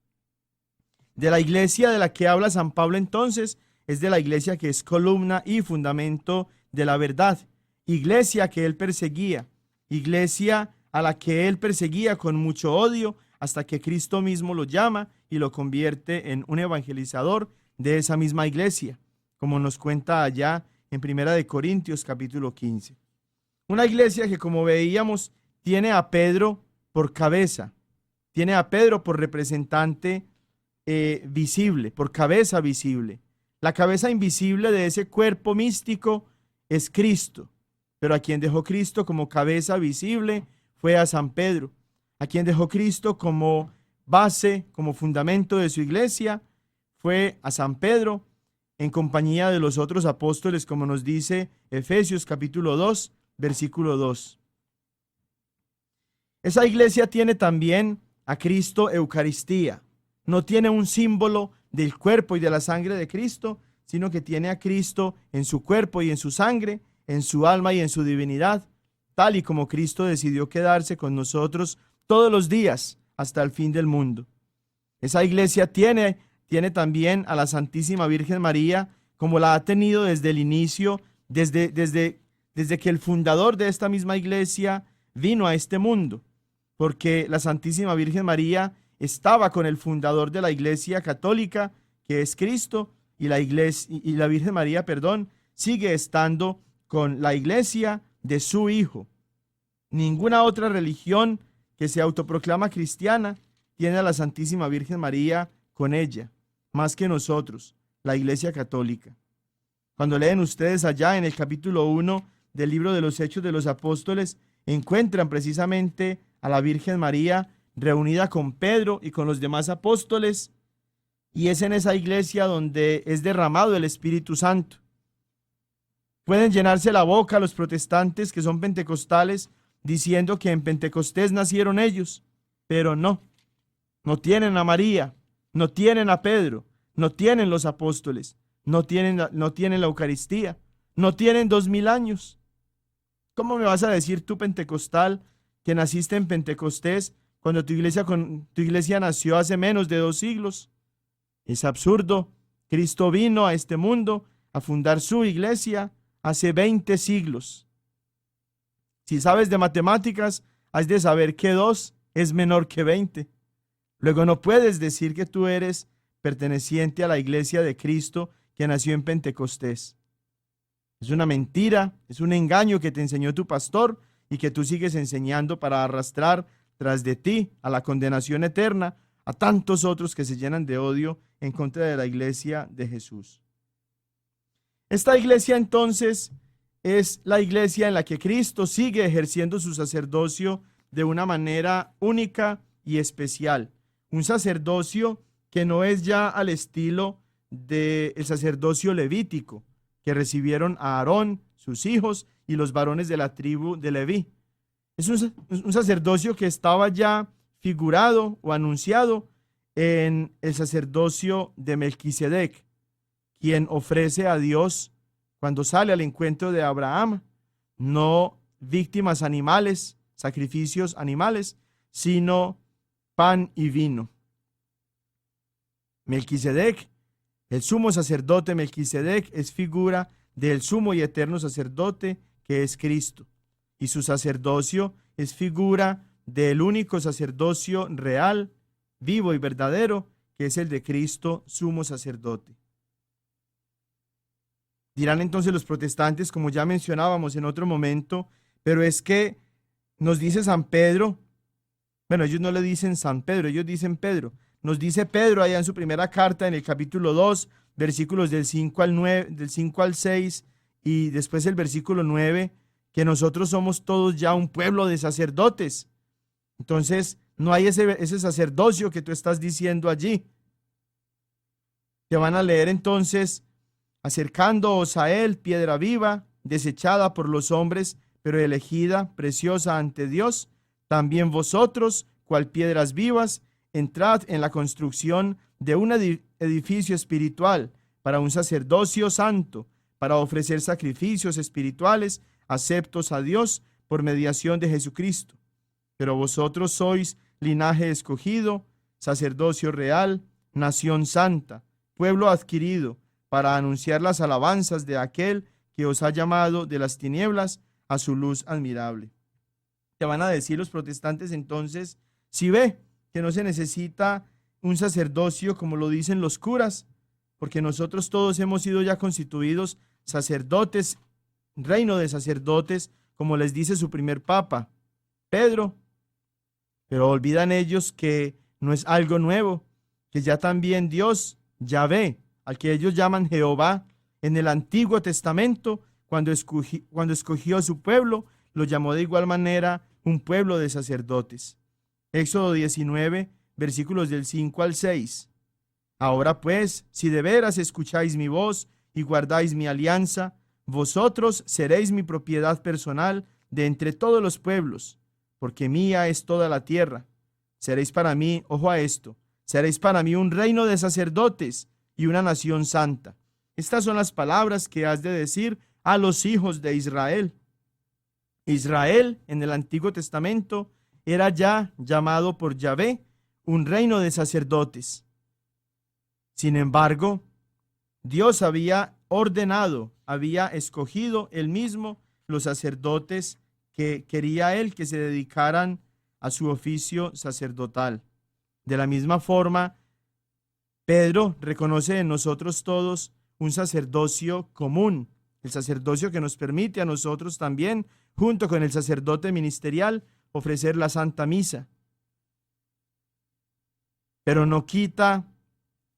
De la iglesia de la que habla San Pablo entonces es de la iglesia que es columna y fundamento de la verdad, iglesia que él perseguía, iglesia a la que él perseguía con mucho odio hasta que Cristo mismo lo llama y lo convierte en un evangelizador de esa misma iglesia, como nos cuenta allá en 1 Corintios capítulo 15. Una iglesia que, como veíamos, tiene a Pedro por cabeza, tiene a Pedro por representante visible, por cabeza visible. La cabeza invisible de ese cuerpo místico es Cristo, pero a quien dejó Cristo como cabeza visible fue a San Pedro. A quien dejó Cristo como base, como fundamento de su iglesia, fue a San Pedro, en compañía de los otros apóstoles, como nos dice Efesios capítulo 2, versículo 2. Esa iglesia tiene también a Cristo Eucaristía. No tiene un símbolo del cuerpo y de la sangre de Cristo, sino que tiene a Cristo en su cuerpo y en su sangre, en su alma y en su divinidad, tal y como Cristo decidió quedarse con nosotros todos los días hasta el fin del mundo. Esa iglesia tiene también a la Santísima Virgen María, como la ha tenido desde el inicio, desde que el fundador de esta misma iglesia vino a este mundo, porque la Santísima Virgen María estaba con el fundador de la Iglesia Católica, que es Cristo, y la Virgen María, sigue estando con la iglesia de su Hijo. Ninguna otra religión que se autoproclama cristiana tiene a la Santísima Virgen María con ella, más que nosotros, la Iglesia Católica. Cuando leen ustedes allá en el capítulo 1 del libro de los Hechos de los Apóstoles, encuentran precisamente a la Virgen María reunida con Pedro y con los demás apóstoles, y es en esa iglesia donde es derramado el Espíritu Santo. Pueden llenarse la boca los protestantes que son pentecostales diciendo que en Pentecostés nacieron ellos, pero no tienen a María, no tienen a Pedro, no tienen los apóstoles, no tienen la Eucaristía, no tienen 2000 años. ¿Cómo me vas a decir tú, pentecostal, que naciste en Pentecostés cuando tu iglesia nació hace menos de 2 siglos? Es absurdo. Cristo vino a este mundo a fundar su iglesia hace 20 siglos. Si sabes de matemáticas, has de saber que 2 es menor que 20. Luego no puedes decir que tú eres perteneciente a la iglesia de Cristo que nació en Pentecostés. Es una mentira, es un engaño que te enseñó tu pastor y que tú sigues enseñando para arrastrar tras de ti a la condenación eterna a tantos otros que se llenan de odio en contra de la iglesia de Jesús. Esta iglesia entonces es la iglesia en la que Cristo sigue ejerciendo su sacerdocio de una manera única y especial. Un sacerdocio que no es ya al estilo del sacerdocio levítico que recibieron a Aarón, sus hijos y los varones de la tribu de Leví. Es un sacerdocio que estaba ya figurado o anunciado en el sacerdocio de Melquisedec, quien ofrece a Dios cuando sale al encuentro de Abraham, no víctimas animales, sacrificios animales, sino pan y vino. Melquisedec, el sumo sacerdote Melquisedec, es figura del sumo y eterno sacerdote que es Cristo, y su sacerdocio es figura del único sacerdocio real, vivo y verdadero, que es el de Cristo, sumo sacerdote. Dirán entonces los protestantes, como ya mencionábamos en otro momento, pero es que nos dice San Pedro, bueno, ellos no le dicen San Pedro, ellos dicen Pedro. Nos dice Pedro allá en su primera carta, en el capítulo 2, versículos del 5 al 9, del 5 al 6, y después el versículo 9, que nosotros somos todos ya un pueblo de sacerdotes. Entonces, no hay ese sacerdocio que tú estás diciendo allí. Te van a leer entonces: acercándoos a él, piedra viva, desechada por los hombres, pero elegida, preciosa ante Dios, también vosotros, cual piedras vivas, entrad en la construcción de un edificio espiritual para un sacerdocio santo, para ofrecer sacrificios espirituales aceptos a Dios por mediación de Jesucristo. Pero vosotros sois linaje escogido, sacerdocio real, nación santa, pueblo adquirido, para anunciar las alabanzas de aquel que os ha llamado de las tinieblas a su luz admirable. Te van a decir los protestantes entonces, si ve que no se necesita un sacerdocio como lo dicen los curas, porque nosotros todos hemos sido ya constituidos sacerdotes, reino de sacerdotes, como les dice su primer papa, Pedro. Pero olvidan ellos que no es algo nuevo, que ya también Dios, Yahvé, al que ellos llaman Jehová, en el Antiguo Testamento, cuando escogió a su pueblo, lo llamó de igual manera un pueblo de sacerdotes. Éxodo 19, versículos del 5 al 6. Ahora pues, si de veras escucháis mi voz y guardáis mi alianza, vosotros seréis mi propiedad personal de entre todos los pueblos, porque mía es toda la tierra. Seréis para mí, ojo a esto, seréis para mí un reino de sacerdotes y una nación santa. Estas son las palabras que has de decir a los hijos de Israel. Israel, en el Antiguo Testamento, era ya llamado por Yahvé un reino de sacerdotes. Sin embargo, Dios había ordenado, había escogido él mismo los sacerdotes que quería él que se dedicaran a su oficio sacerdotal. De la misma forma, Pedro reconoce en nosotros todos un sacerdocio común, el sacerdocio que nos permite a nosotros también, junto con el sacerdote ministerial, ofrecer la Santa Misa. Pero no quita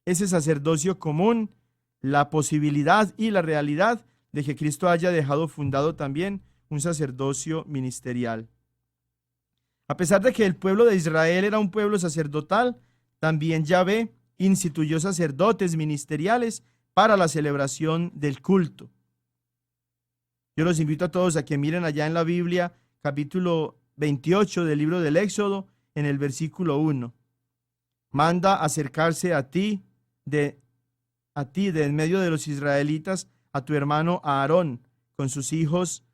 ese sacerdocio común la posibilidad y la realidad de que Cristo haya dejado fundado también un sacerdocio ministerial. A pesar de que el pueblo de Israel era un pueblo sacerdotal, también Yahvé instituyó sacerdotes ministeriales para la celebración del culto. Yo los invito a todos a que miren allá en la Biblia, capítulo 28 del libro del Éxodo, en el versículo 1. Manda acercarse a ti de en medio de los israelitas a tu hermano Aarón con sus hijos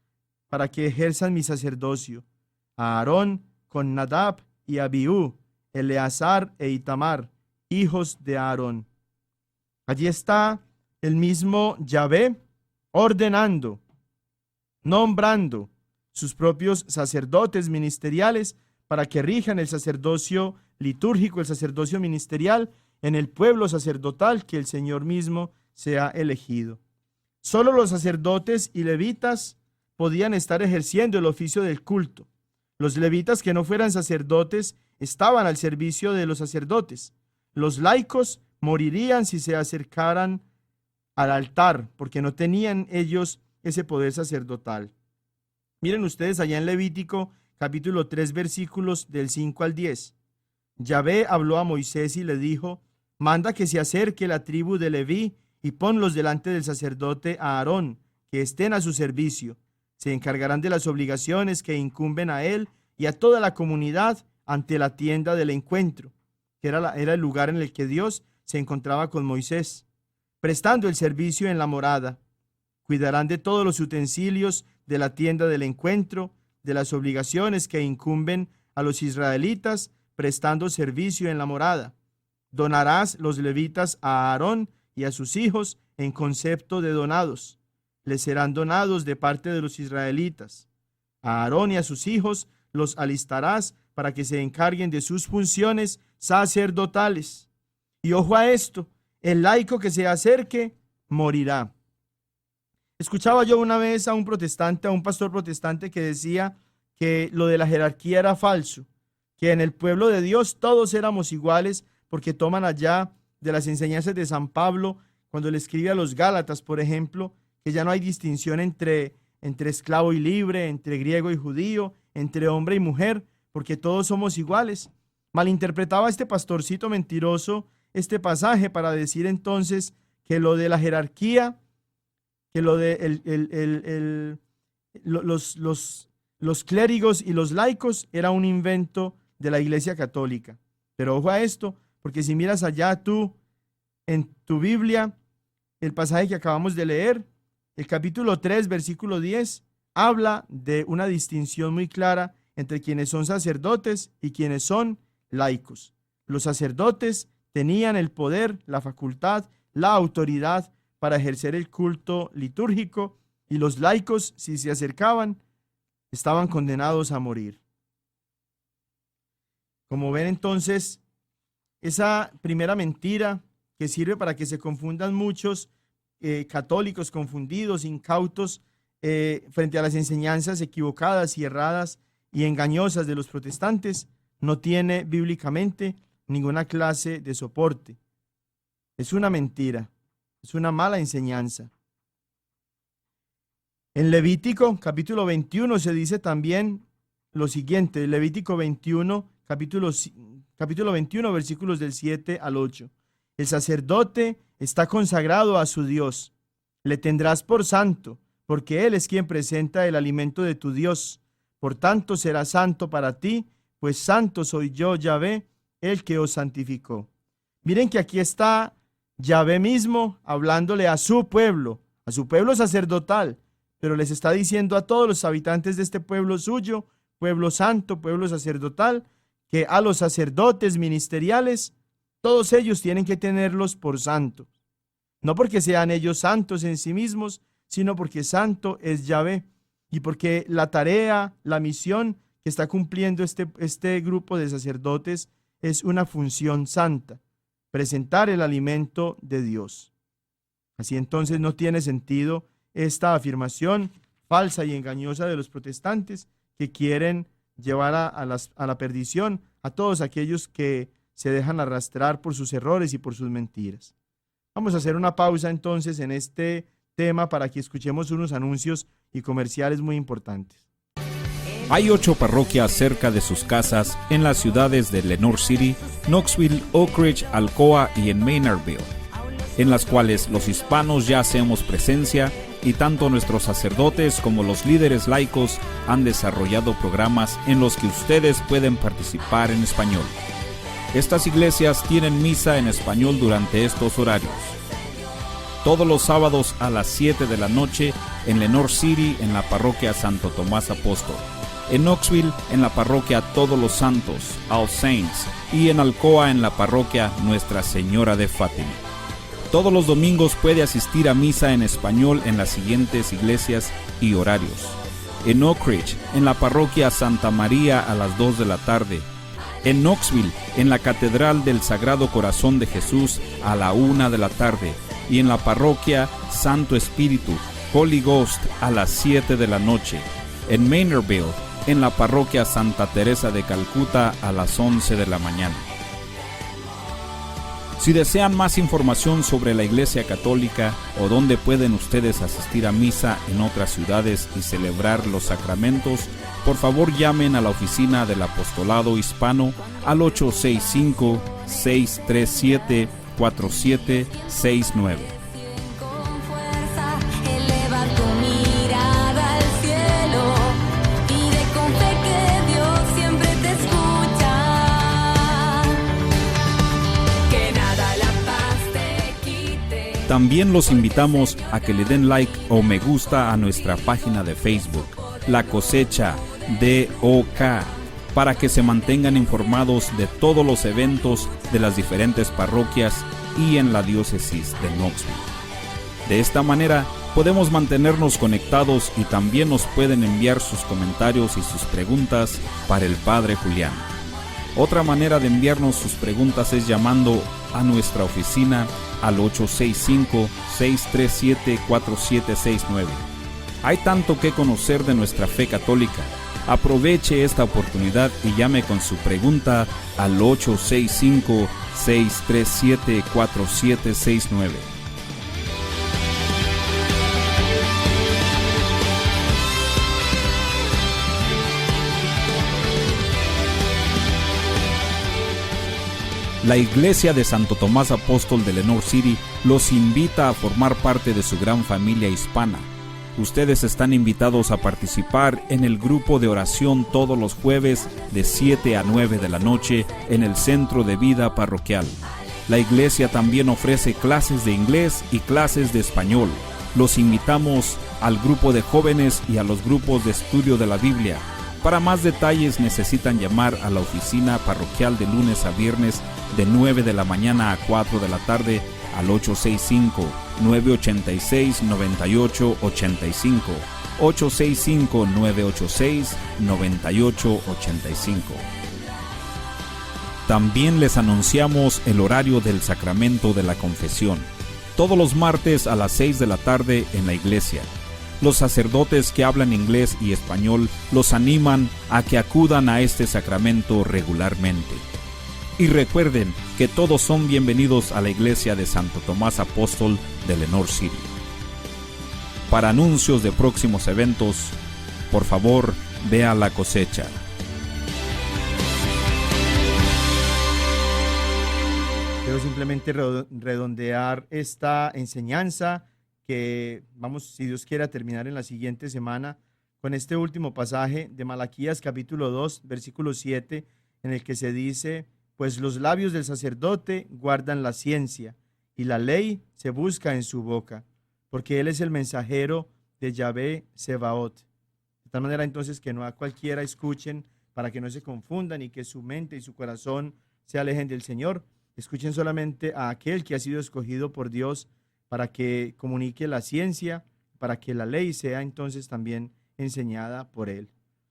para que ejerzan mi sacerdocio. A Aarón con Nadab y Abiú, Eleazar e Itamar, hijos de Aarón. Allí está el mismo Yahvé ordenando, nombrando sus propios sacerdotes ministeriales para que rijan el sacerdocio litúrgico, el sacerdocio ministerial, en el pueblo sacerdotal que el Señor mismo se ha elegido. Solo los sacerdotes y levitas podían estar ejerciendo el oficio del culto. Los levitas que no fueran sacerdotes estaban al servicio de los sacerdotes. Los laicos morirían si se acercaran al altar, porque no tenían ellos ese poder sacerdotal. Miren ustedes allá en Levítico capítulo 3 versículos del 5 al 10. Yahvé habló a Moisés y le dijo: manda que se acerque la tribu de Leví y ponlos delante del sacerdote Aarón, que estén a su servicio. Se encargarán de las obligaciones que incumben a él y a toda la comunidad ante la tienda del encuentro, que era el lugar en el que Dios se encontraba con Moisés, prestando el servicio en la morada. Cuidarán de todos los utensilios de la tienda del encuentro, de las obligaciones que incumben a los israelitas, prestando servicio en la morada. Donarás los levitas a Aarón y a sus hijos en concepto de donados. Les serán donados de parte de los israelitas. A Aarón y a sus hijos los alistarás para que se encarguen de sus funciones sacerdotales. Y ojo a esto, el laico que se acerque morirá. Escuchaba yo una vez a un protestante, a un pastor protestante, que decía que lo de la jerarquía era falso, que en el pueblo de Dios todos éramos iguales, porque toman allá de las enseñanzas de San Pablo, cuando le escribe a los Gálatas, por ejemplo, que ya no hay distinción entre esclavo y libre, entre griego y judío, entre hombre y mujer, porque todos somos iguales. Malinterpretaba este pastorcito mentiroso este pasaje para decir entonces que lo de la jerarquía, que lo de los clérigos y los laicos era un invento de la Iglesia Católica. Pero ojo a esto, porque si miras allá tú en tu Biblia, el pasaje que acabamos de leer, el capítulo 3, versículo 10, habla de una distinción muy clara entre quienes son sacerdotes y quienes son laicos. Los sacerdotes tenían el poder, la facultad, la autoridad para ejercer el culto litúrgico, y los laicos, si se acercaban, estaban condenados a morir. Como ven entonces, esa primera mentira que sirve para que se confundan muchos católicos confundidos, incautos, frente a las enseñanzas equivocadas y erradas y engañosas de los protestantes, no tiene bíblicamente ninguna clase de soporte. Es una mentira, es una mala enseñanza. En Levítico capítulo 21 se dice también lo siguiente, Levítico 21, capítulo 21, versículos del 7 al 8. El sacerdote está consagrado a su Dios. Le tendrás por santo, porque Él es quien presenta el alimento de tu Dios. Por tanto será santo para ti, pues santo soy yo, Yahvé, el que os santificó. Miren que aquí está Yahvé mismo hablándole a su pueblo sacerdotal, pero les está diciendo a todos los habitantes de este pueblo suyo, pueblo santo, pueblo sacerdotal, que a los sacerdotes ministeriales, todos ellos tienen que tenerlos por santos. No porque sean ellos santos en sí mismos, sino porque santo es Yahvé, y porque la tarea, la misión que está cumpliendo este grupo de sacerdotes es una función santa, presentar el alimento de Dios. Así entonces no tiene sentido esta afirmación falsa y engañosa de los protestantes que quieren llevar a la perdición a todos aquellos que se dejan arrastrar por sus errores y por sus mentiras. Vamos a hacer una pausa entonces en este tema para que escuchemos unos anuncios y comerciales muy importantes. Hay 8 parroquias cerca de sus casas en las ciudades de Lenoir City, Knoxville, Oak Ridge, Alcoa y en Maynardville, en las cuales los hispanos ya hacemos presencia y tanto nuestros sacerdotes como los líderes laicos han desarrollado programas en los que ustedes pueden participar en español. Estas iglesias tienen misa en español durante estos horarios. Todos los sábados a las 7 de la noche en Lenoir City en la parroquia Santo Tomás Apóstol, en Knoxville en la parroquia Todos los Santos, All Saints, y en Alcoa en la parroquia Nuestra Señora de Fátima. Todos los domingos puede asistir a misa en español en las siguientes iglesias y horarios. En Oak Ridge, en la parroquia Santa María a las 2 de la tarde. En Knoxville, en la Catedral del Sagrado Corazón de Jesús a la 1 de la tarde y en la parroquia Santo Espíritu, Holy Ghost a las 7 de la noche. En Maynardville, en la parroquia Santa Teresa de Calcuta a las 11 de la mañana. Si desean más información sobre la Iglesia Católica o dónde pueden ustedes asistir a misa en otras ciudades y celebrar los sacramentos, por favor llamen a la oficina del Apostolado Hispano al 865-637-4769. También los invitamos a que le den like o me gusta a nuestra página de Facebook, La Cosecha DOK, para que se mantengan informados de todos los eventos de las diferentes parroquias y en la diócesis de Knoxville. De esta manera podemos mantenernos conectados y también nos pueden enviar sus comentarios y sus preguntas para el Padre Julián. Otra manera de enviarnos sus preguntas es llamando a nuestra oficina al 865-637-4769. Hay tanto que conocer de nuestra fe católica. Aproveche esta oportunidad y llame con su pregunta al 865-637-4769. La Iglesia de Santo Tomás Apóstol de Lenoir City los invita a formar parte de su gran familia hispana. Ustedes están invitados a participar en el grupo de oración todos los jueves de 7 a 9 de la noche en el Centro de Vida Parroquial. La iglesia también ofrece clases de inglés y clases de español. Los invitamos al grupo de jóvenes y a los grupos de estudio de la Biblia. Para más detalles necesitan llamar a la oficina parroquial de lunes a viernes de 9 de la mañana a 4 de la tarde al 865-986-9885, 865-986-9885. También les anunciamos el horario del sacramento de la confesión, todos los martes a las 6 de la tarde en la iglesia. Los sacerdotes que hablan inglés y español los animan a que acudan a este sacramento regularmente. Y recuerden que todos son bienvenidos a la iglesia de Santo Tomás Apóstol de Lenoir City. Para anuncios de próximos eventos, por favor, vea La Cosecha. Quiero simplemente redondear esta enseñanza que vamos, si Dios quiera, terminar en la siguiente semana con este último pasaje de Malaquías capítulo 2, versículo 7, en el que se dice: pues los labios del sacerdote guardan la ciencia, y la ley se busca en su boca, porque él es el mensajero de Yahvé Sebaot. De tal manera entonces que no a cualquiera escuchen, para que no se confundan y que su mente y su corazón se alejen del Señor. Escuchen solamente a aquel que ha sido escogido por Dios para que comunique la ciencia, para que la ley sea entonces también enseñada por él.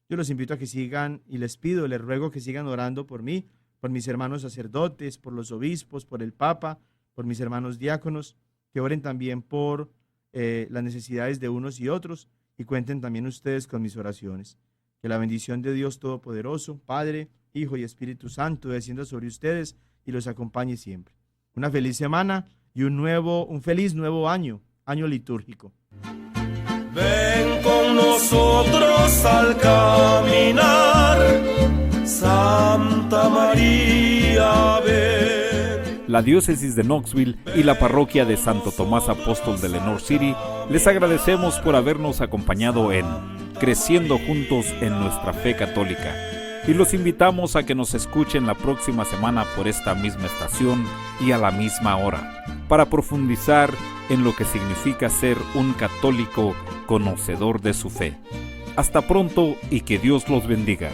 Yo los invito a que sigan y les pido, les ruego que sigan orando por mí, por mis hermanos sacerdotes, por los obispos, por el Papa, por mis hermanos diáconos, que oren también por las necesidades de unos y otros y cuenten también ustedes con mis oraciones. Que la bendición de Dios Todopoderoso, Padre, Hijo y Espíritu Santo descienda sobre ustedes y los acompañe siempre. Una feliz semana y un feliz nuevo año litúrgico. Ven con nosotros al caminar, Santa María, ven. La diócesis de Knoxville y la parroquia de Santo Tomás Apóstol de Lenoir City les agradecemos por habernos acompañado en Creciendo Juntos en Nuestra Fe Católica. Y los invitamos a que nos escuchen la próxima semana por esta misma estación y a la misma hora, para profundizar en lo que significa ser un católico conocedor de su fe. Hasta pronto y que Dios los bendiga.